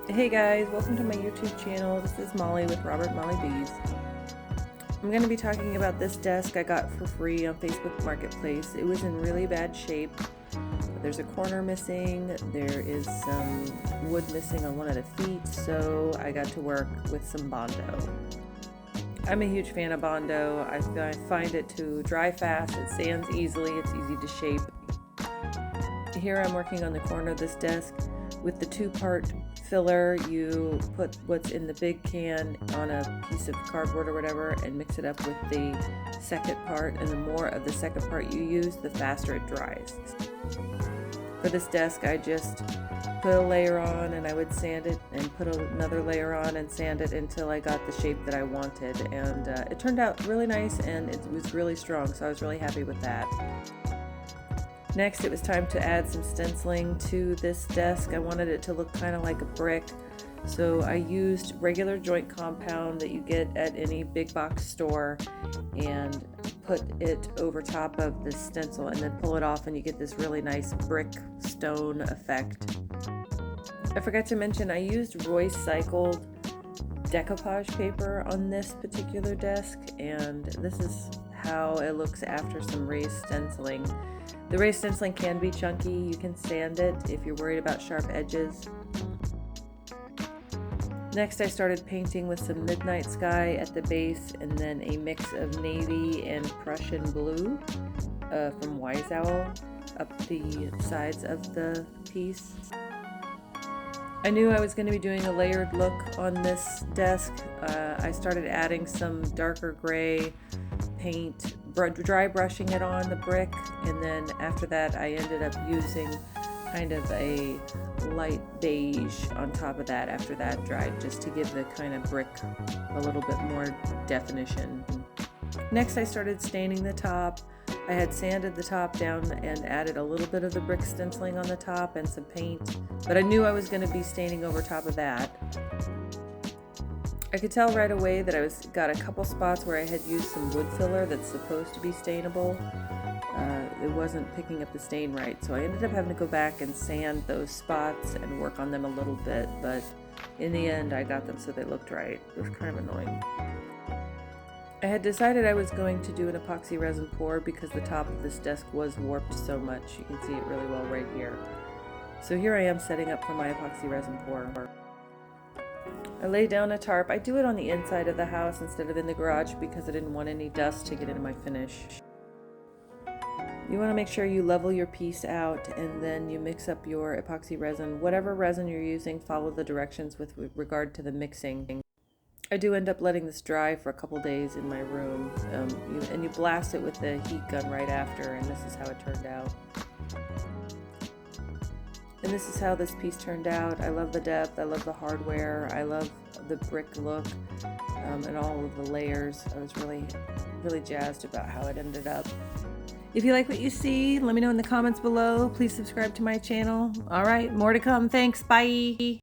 Hey guys, welcome to my YouTube channel. This is Molly with Robert Molly Bees. I'm going to be talking about this desk I got for free on Facebook Marketplace. It was in really bad shape. There's a corner missing, there is some wood missing on one of the feet, so I got to work with some Bondo. I'm a huge fan of Bondo. I find it to dry fast, it sands easily, it's easy to shape. Here I'm working on the corner of this desk. With the two-part filler, you put what's in the big can on a piece of cardboard or whatever and mix it up with the second part, and the more of the second part you use, the faster it dries. For this desk, I just put a layer on and I would sand it and put another layer on and sand it until I got the shape that I wanted, and it turned out really nice and it was really strong, so I was really happy with that. Next, it was time to add some stenciling to this desk. I wanted it to look kind of like a brick, so I used regular joint compound that you get at any big box store and put it over top of the stencil and then pull it off, and you get this really nice brick stone effect. I forgot to mention I used recycled decoupage paper on this particular desk, and this is how it looks after some raised stenciling. The raised stenciling can be chunky. You can sand it if you're worried about sharp edges. Next, I started painting with some midnight sky at the base and then a mix of navy and Prussian blue from Wise Owl up the sides of the piece. I knew I was going to be doing a layered look on this desk. I started adding some darker gray paint, dry brushing it on the brick, and then after that I ended up using kind of a light beige on top of that after that dried, just to give the kind of brick a little bit more definition. Next, I started staining the top. I had sanded the top down and added a little bit of the brick stenciling on the top and some paint, but I knew I was going to be staining over top of that. I could tell right away that I got a couple spots where I had used some wood filler that's supposed to be stainable. It wasn't picking up the stain right, so I ended up having to go back and sand those spots and work on them a little bit, but in the end I got them so they looked right. It was kind of annoying. I had decided I was going to do an epoxy resin pour because the top of this desk was warped so much. You can see it really well right here. So here I am setting up for my epoxy resin pour. I lay down a tarp. I do it on the inside of the house instead of in the garage because I didn't want any dust to get into my finish. You want to make sure you level your piece out and then you mix up your epoxy resin. Whatever resin you're using, follow the directions with regard to the mixing. I do end up letting this dry for a couple days in my room, and you blast it with the heat gun right after, and this is how it turned out. And this is how this piece turned out. I love the depth, I love the hardware, I love the brick look, and all of the layers. I was really jazzed about how it ended up. If you like what you see, let me know in the comments below. Please subscribe to my channel. All right, more to come. Thanks. Bye.